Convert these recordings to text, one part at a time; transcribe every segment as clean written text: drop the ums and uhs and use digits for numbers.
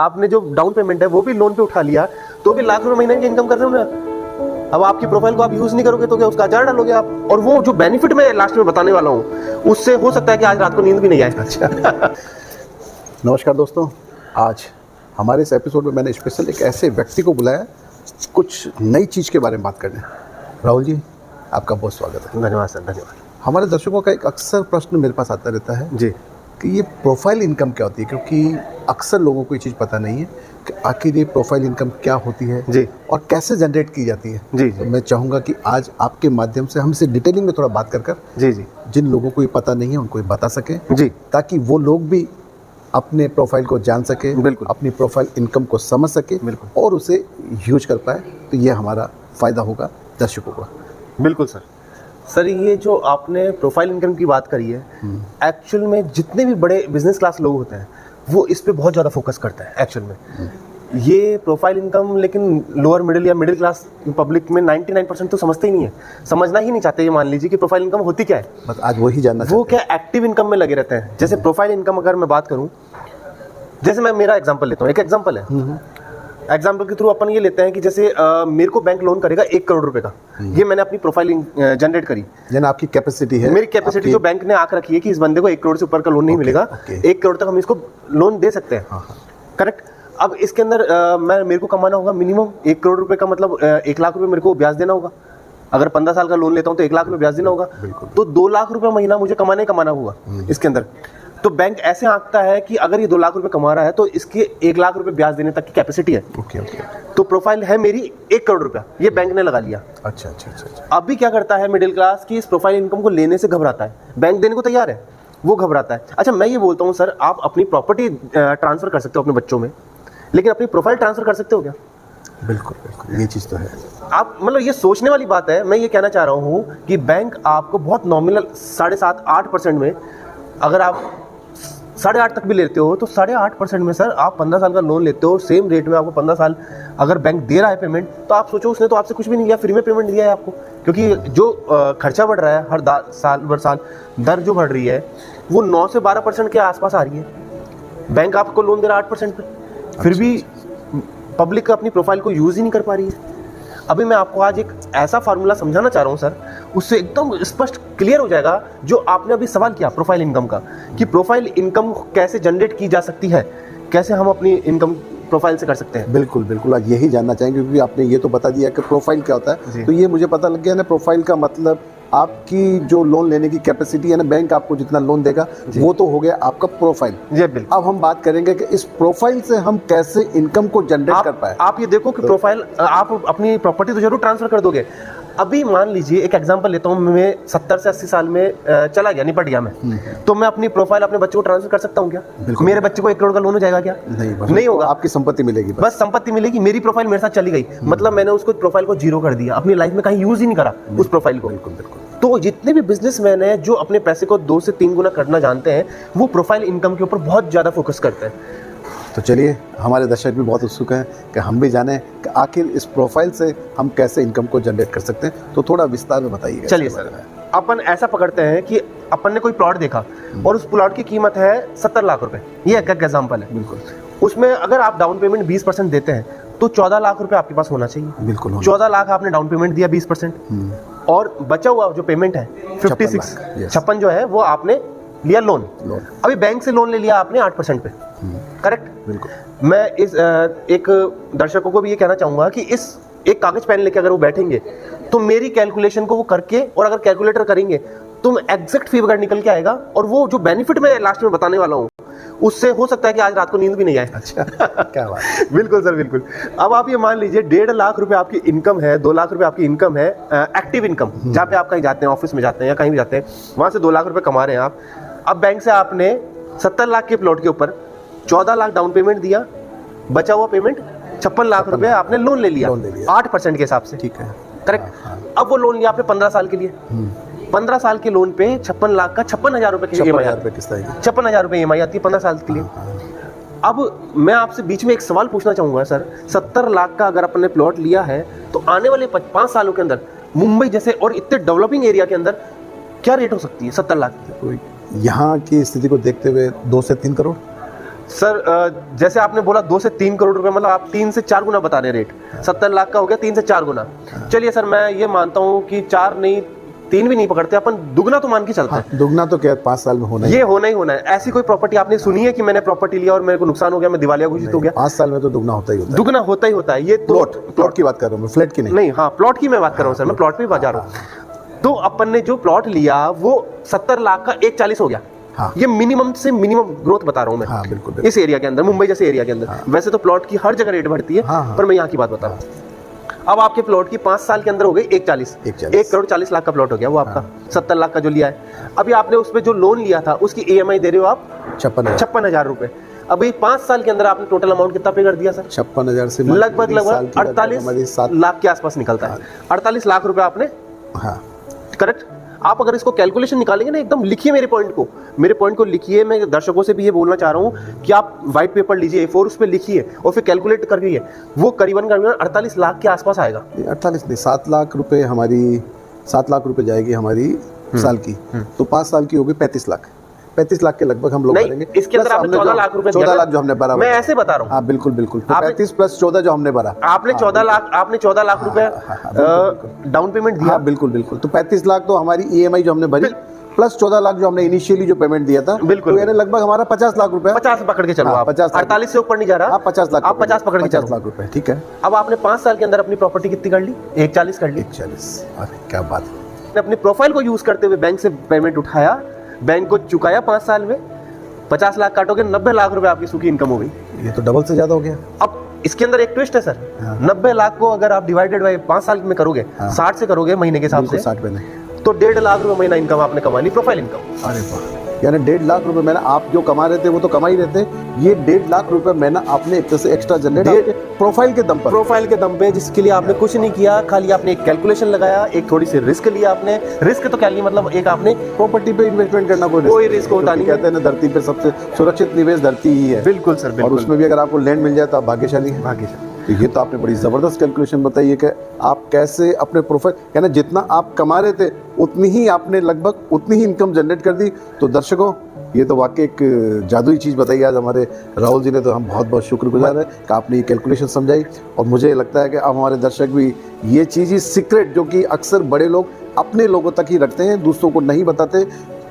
आपने जो down payment है वो भी लोन पे उठा लिया, तो भी लाख रुपए महीने की इनकम कर रहे हो ना। अब आपकी प्रोफाइल को आप यूज नहीं करोगे तो क्या उसका हजार डालोगे आप, और वो जो बेनिफिट मैं लास्ट में बताने वाला हूँ उससे हो सकता है कि आज रात को नींद भी नहीं आए। अच्छा नमस्कार दोस्तों, आज हमारे इस एपिसोड में मैंने स्पेशल एक ऐसे व्यक्ति को बुलाया कुछ नई चीज़ के बारे में बात करने। राहुल जी, आपका बहुत स्वागत है। धन्यवाद सर, धन्यवाद। हमारे दर्शकों का एक अक्सर प्रश्न मेरे पास आता रहता है जी कि ये प्रोफाइल इनकम क्या होती है, क्योंकि अक्सर लोगों को ये चीज़ पता नहीं है कि आखिर ये प्रोफाइल इनकम क्या होती है जी, और कैसे जनरेट की जाती है। जी तो मैं चाहूँगा कि आज आपके माध्यम से हम इसे डिटेलिंग में थोड़ा बात कर जी जी जिन लोगों को ये पता नहीं है उनको ये बता सकें जी, ताकि वो लोग भी अपने प्रोफाइल को जान सके, बिल्कुल, अपनी प्रोफाइल इनकम को समझ सके बिल्कुल, और उसे यूज कर पाए। तो ये हमारा फ़ायदा होगा दर्शकों का। बिल्कुल सर। सर ये जो आपने प्रोफाइल इनकम की बात करी है, एक्चुअल में जितने भी बड़े बिजनेस क्लास लोग होते हैं वो इस पे बहुत ज़्यादा फोकस करते हैं एक्चुअल में। ये प्रोफाइल इनकम लेकिन लोअर मिडिल या मिडिल क्लास पब्लिक में 99% तो समझते ही नहीं है, समझना ही नहीं चाहते। ये मान लीजिए कि प्रोफाइल इनकम होती क्या है, बस आज वही जानना वो क्या एक्टिव इनकम में लगे रहते हैं। जैसे प्रोफाइल इनकम अगर मैं बात करूं, जैसे मैं मेरा एग्जांपल लेता हूं, एक एग्जांपल है, एग्जांपल के थ्रू अपन ये लेते हैं कि जैसे मेरे को बैंक लोन करेगा 1 करोड़ रुपए का, ये मैंने अपनी प्रोफाइल जनरेट करी। यानी आपकी कैपेसिटी है, मेरी कैपेसिटी जो बैंक ने आंक रखी है कि इस बंदे को 1 करोड़ से ऊपर का लोन नहीं मिलेगा, 1 करोड़ तक हम इसको लोन दे सकते हैं। करेक्ट। अब इसके अंदर मेरे को कमाना होगा मिनिमम 1 करोड़ रुपए का, मतलब 1 लाख रुपए मेरे को ब्याज देना होगा। अगर 15 साल का लोन लेता हूं तो 1 लाख रुपए ब्याज देना होगा, तो 2 लाख रुपए महीना मुझे कमाना होगा इसके अंदर। तो बैंक ऐसे आंकता है कि अगर ये 2 लाख रुपए कमा रहा है तो इसके 1 लाख रुपए ब्याज देने तक की कैपेसिटी है। तो प्रोफाइल है मेरी 1 करोड़ रुपया, ये बैंक ने लगा लिया। अच्छा। अभी क्या करता है मिडिल क्लास की, इस प्रोफाइल इनकम को लेने से घबराता है, बैंक देने को तैयार है, वो घबराता है। अच्छा मैं ये बोलता हूँ सर, आप अपनी प्रॉपर्टी ट्रांसफर कर सकते हो अपने बच्चों में, लेकिन अपनी प्रोफाइल ट्रांसफर कर सकते हो क्या? बिल्कुल, ये चीज़ तो है। आप मतलब ये सोचने वाली बात है। मैं ये कहना चाह रहा हूँ कि बैंक आपको बहुत नॉमिनल 7.5-8% में, अगर आप 8.5 तक भी लेते हो तो 8.5% में सर आप 15 साल का लोन लेते हो, सेम रेट में आपको 15 साल अगर बैंक दे रहा है पेमेंट, तो आप सोचो उसने तो आपसे कुछ भी नहीं लिया, फ्री में पेमेंट दिया है आपको। क्योंकि जो खर्चा बढ़ रहा है हर साल दर जो बढ़ रही है वो 9 से 12% के आसपास आ रही है। बैंक आपको लोन दे रहा है 8% पे, फिर भी पब्लिक अपनी प्रोफाइल को यूज़ ही नहीं कर पा रही है। अभी मैं आपको आज एक ऐसा फार्मूला समझाना चाह रहा हूँ सर, उससे एकदम स्पष्ट क्लियर हो जाएगा जो आपने अभी सवाल किया प्रोफाइल इनकम का, कि प्रोफाइल इनकम कैसे जनरेट की जा सकती है, कैसे हम अपनी इनकम प्रोफाइल से कर सकते हैं। बिल्कुल आज यही जानना चाहेंगे, क्योंकि आपने ये तो बता दिया कि प्रोफाइल क्या होता है, तो ये मुझे पता लग गया ना। प्रोफाइल का मतलब आपकी जो लोन लेने की कैपेसिटी है ना, बैंक आपको जितना लोन देगा वो तो हो गया आपका प्रोफाइल। जी बिल्कुल। अब हम बात करेंगे कि इस प्रोफाइल से हम कैसे इनकम को जनरेट कर पाए। आप ये देखो कि प्रोफाइल, आप अपनी प्रॉपर्टी तो जरूर ट्रांसफर कर दोगे। अभी मान लीजिए एक एग्जांपल लेता हूँ, मैं 70 से 80 साल में चला गया, निपट गया मैं, तो मैं अपनी प्रोफाइल अपने बच्चे को ट्रांसफर कर सकता हूँ क्या? मेरे बच्चे को 1 करोड़ का लोन हो जाएगा क्या? नहीं होगा। आपकी संपत्ति मिलेगी, बस संपत्ति मिलेगी, मेरी प्रोफाइल मेरे साथ चली गई, मतलब मैंने उसको प्रोफाइल को जीरो कर दिया, अपनी लाइफ में कहीं यूज ही नहीं करा उस प्रोफाइल को। बिल्कुल। तो जितने भी बिजनेसमैन हैं जो अपने पैसे को 2 से 3 गुना करना जानते हैं, वो प्रोफाइल इनकम के ऊपर बहुत ज्यादा फोकस करते हैं। तो चलिए, हमारे दर्शक भी बहुत उत्सुक हैं कि हम भी जानें कि आखिर इस प्रोफाइल से हम कैसे इनकम को जनरेट कर सकते हैं, तो थोड़ा विस्तार में बताइएगा। चलिए सर, अपन ऐसा पकड़ते हैं कि अपन ने कोई प्लॉट देखा और उस प्लॉट की कीमत है 70 लाख रुपए, ये एक एग्जाम्पल है। बिल्कुल। उसमें अगर आप डाउन पेमेंट 20% देते हैं तो 14 लाख रुपए आपके पास होना चाहिए। बिल्कुल। 14 लाख आपने डाउन पेमेंट दिया 20%, और बचा हुआ जो पेमेंट है 56 जो है वो आपने लिया लोन। अभी बैंक से लोन ले लिया आपने 8% पे, करेक्ट? बिल्कुल। मैं इस एक दर्शकों को भी ये कहना चाहूंगा कि इस एक कागज पेन लेके अगर वो बैठेंगे तो मेरी कैलकुलेशन को वो करके, और अगर कैलकुलेटर करेंगे तो एग्जैक्ट फिगर निकल के आएगा, और वो जो बेनिफिट मैं लास्ट में बताने वाला हूँ उससे हो सकता है कि आज रात को नींद भी नहीं आए। अच्छा क्या बात। बिल्कुल सर, बिल्कुल। अब आप ये मान लीजिए 1.5 लाख रुपए आपकी इनकम है, 2 लाख रुपए आपकी इनकम है, एक्टिव इनकम, जहाँ पे आप कहीं जाते हैं, ऑफिस में जाते हैं या कहीं भी जाते हैं, वहां से 2 लाख रुपए कमा रहे हैं आप। अब बैंक से आपने 70 लाख के प्लॉट के ऊपर 14 लाख डाउन पेमेंट दिया, बचा हुआ पेमेंट 56 लाख रुपए आपने लोन ले लिया 8% के हिसाब से, ठीक है, करेक्ट? अब वो लोन लिया आपने 15 साल के लिए, 15 साल के लोन पे 56 लाख का 56,000 रुपए की EMI आती है, 56,000 रुपए EMI आती है 15 साल के लिए। अब मैं आपसे बीच में एक सवाल पूछना चाहूंगा सर, 70 लाख का अगर आपने प्लॉट लिया है तो आने वाले 5 सालों के अंदर मुंबई जैसे और इतने डेवलपिंग एरिया के अंदर क्या रेट हो सकती है 70 लाख की? यहाँ की स्थिति को देखते हुए 2 से 3 करोड़। सर जैसे आपने बोला 2 से 3 करोड़ रुपए, मतलब आप 3 से 4 गुना बता रहे हैं रेट। 70 लाख का हो गया 3 से 4 गुना। चलिए सर, मैं ये मानता हूँ कि 4 नहीं 3 भी नहीं पकड़ते अपन, दुगना तो मान के चलते हैं। दुगना तो क्या 5 साल में होना ये होना ही होना है। ऐसी कोई प्रॉपर्टी आपने सुनी है कि मैंने प्रॉपर्टी लिया और मेरे को नुकसान हो गया, मैं दिवालिया घोषित हो गया? 5 साल में तो दुगना होता ही होता है। दुगना होता ही होता है। ये तो प्लॉट की बात कर रहा हूँ मैं, फ्लैट की नहीं। नहीं, हाँ प्लॉट की मैं बात कर रहा हूँ सर, मैं प्लॉट पे जा रहा हूँ। तो अपन ने जो प्लॉट लिया वो 70 लाख का 140 हो गया। हाँ। ये मिनिमम से मिनिमम ग्रोथ बता रहा हूँ मैं। हाँ, बिल्कुल। इस एरिया के अंदर, मुंबई जैसे एरिया के अंदर। हाँ। वैसे तो प्लॉट की हर जगह रेट बढ़ती है। हाँ। पर मैं यहाँ की बात बता रहा हूँ। अब आपके प्लॉट की 5 साल के अंदर हो गई 140, 1 करोड़ 40 लाख का प्लॉट हो गया वो आपका। 70 लाख का जो लिया है, अभी आपने उस पर जो लोन लिया था उसकी EMI दे रहे हो आप 56,000 रुपए। अभी 5 साल के अंदर आपने टोटल अमाउंट कितना पे कर दिया सर? 56,000 से लगभग 48 लाख के आसपास निकलता है। 48 लाख रुपए आपने, करेक्ट? आप अगर इसको कैलकुलेशन निकालेंगे ना, एकदम लिखिए मेरे पॉइंट को लिखिए। मैं दर्शकों से भी ये बोलना चाह रहा हूँ कि आप व्हाइट पेपर लीजिए, A4 उस पे लिखिए और फिर कैलकुलेट करिए। वो करीबन 48 लाख के आसपास आएगा। 48 नहीं, 7 लाख रुपए हमारी, 7 लाख रुपए जाएगी हमारी साल की। तो 5 साल की होगी 35 लाख। 35 लाख के लगभग हम लोग भरेंगे। इसके अंदर आपने 14 लाख रुपए, 14 लाख जो हमने भरा, मैं ऐसे बता रहा हूँ। हाँ बिल्कुल बिल्कुल। तो 35 प्लस 14 जो हमने भरा, आपने 14 लाख रुपए डाउन पेमेंट दिया। हाँ बिल्कुल बिल्कुल। तो 35 लाख तो हमारी EMI जो हमने भरी, प्लस 14 लाख जो हमने इनिशियली जो पेमेंट दिया था, बिल्कुल, तो यानी लगभग हमारा 50 लाख रुपए। 50 पकड़ के चलो आप, 48 से ऊपर नहीं जा रहा। आप 50 लाख, आप 50 पकड़ के चलो। 50 लाख रुपए, ठीक है। अब आपने 5 साल के अंदर अपनी प्रॉपर्टी कितनी कर ली? 140 कर ली। 140, अरे क्या बात है। अपनी प्रोफाइल को यूज करते हुए बैंक से पेमेंट उठाया, बैंक को चुकाया 5 साल में। 50 लाख काटोगे 90 लाख रुपए आपकी सूखी इनकम हो गई। ये तो डबल से ज्यादा हो गया। अब इसके अंदर एक ट्विस्ट है सर। 90 लाख को अगर आप डिवाइडेड बाय 5 साल में करोगे, 60 से करोगे महीने के हिसाब से, 60 में, तो 1.5 लाख रुपए महीना इनकम आपने कमा ली, प्रोफाइल इनकम। अरे वाह, यानी 1.5 लाख रुपए महीना आप जो कमा रहे थे वो तो कमा ही रहे थे, ये 1.5 लाख रुपए महीना आपने एक तरह से एक्स्ट्रा जनरेट प्रोफाइल के दम पर, जिसके लिए आपने कुछ नहीं किया, खाली आपने एक कैलकुलेशन लगाया, एक थोड़ी सी रिस्क लिया आपने। रिस्क तो क्या लिया, मतलब एक आपने प्रॉपर्टी पे इन्वेस्टमेंट करना, कोई रिस्क होता नहीं। कहते हैं ना, धरती पे सबसे सुरक्षित निवेश धरती ही है। बिल्कुल सर, बिल्कुल। और उसमें भी अगर आपको लैंड मिल जाए तो आप भाग्यशाली हैं। तो ये तो आपने बड़ी ज़बरदस्त कैलकुलेशन बताई है कि आप कैसे अपने प्रोफाइल, यानी जितना आप कमा रहे थे उतनी ही आपने लगभग उतनी ही इनकम जनरेट कर दी। तो दर्शकों, ये तो वाकई एक जादुई चीज़ बताई आज हमारे राहुल जी ने। तो हम बहुत बहुत शुक्रगुजार हैं कि आपने ये कैलकुलेशन समझाई। और मुझे लगता है कि अब हमारे दर्शक भी ये चीज़ ही सीक्रेट, जो कि अक्सर बड़े लोग अपने लोगों तक ही रखते हैं, दूसरों को नहीं बताते,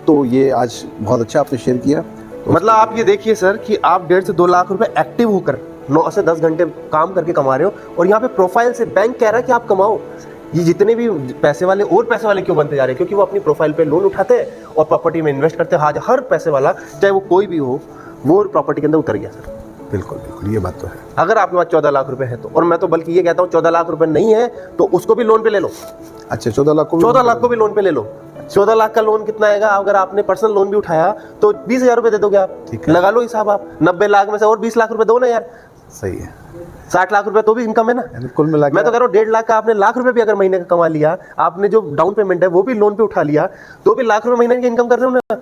तो ये आज बहुत अच्छा आपने शेयर किया। तो मतलब आप ये देखिए सर कि आप 1.5 से 2 लाख रुपए एक्टिव होकर 9 से 10 घंटे काम करके कमा रहे हो, और यहाँ पे प्रोफाइल से बैंक कह रहा है कि आप कमाओ। ये जितने भी पैसे वाले और पैसे वाले क्यों बनते जा रहे हैं? क्योंकि वो अपनी प्रोफाइल पे लोन उठाते हैं और प्रॉपर्टी में इन्वेस्ट करते हैं। हर पैसे वाला, चाहे वो कोई भी हो, वो प्रॉपर्टी के अंदर उतर गया सर। बिल्कुल बिल्कुल, ये बात तो है। अगर आपके पास 14 लाख रुपए है तो, और मैं तो बल्कि ये कहता हूँ 14 लाख रुपए नहीं है तो उसको भी लोन पे ले लो। अच्छा, 14 लाख को भी लोन पे ले लो। 14 लाख का लोन कितना आएगा? अगर आपने पर्सनल लोन भी उठाया तो 20,000 रुपए दे दोगे आप। लगा लो हिसाब आप, 90 लाख में से और 20 लाख रुपए दो ना यार। सही है, 60 लाख रुपए तो भी इनकम है ना। कुल मिला के मैं तो कह रहा हूँ 1.5 लाख का आपने लाख रुपए भी अगर महीने का कमा लिया, आपने जो डाउन पेमेंट है वो भी लोन पे उठा लिया, तो भी लाख रुपए महीने की इनकम कर रहे हो ना।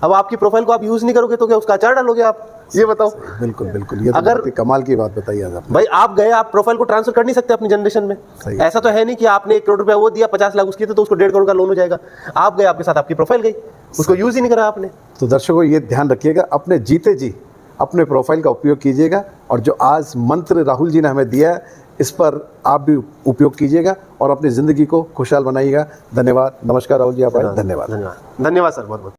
अब आपकी प्रोफाइल को आप यूज नहीं करोगे तो क्या उसका अचार डालोगे आप? ये बताओ। बिल्कुल बिल्कुल, ये तो अगर कमाल की बात बताई आज आपने। भाई आप गए, आप प्रोफाइल को ट्रांसफर कर नहीं सकते अपनी जनरेशन में। ऐसा तो है नहीं कि आपने 1 करोड़ रुपया वो दिया, 50 लाख उसकी तो उसको 1.5 करोड़ का लोन हो जाएगा। आप गए, आपके साथ आपकी प्रोफाइल गई, उसको यूज ही नहीं करा आपने। तो दर्शकों, ये ध्यान रखिएगा, अपने जीते जी अपने प्रोफाइल का उपयोग कीजिएगा, और जो आज मंत्र राहुल जी ने हमें दिया है, इस पर आप भी उपयोग कीजिएगा और अपनी ज़िंदगी को खुशहाल बनाइएगा। धन्यवाद, नमस्कार राहुल जी, आप आए। धन्यवाद। धन्यवाद सर, बहुत बहुत।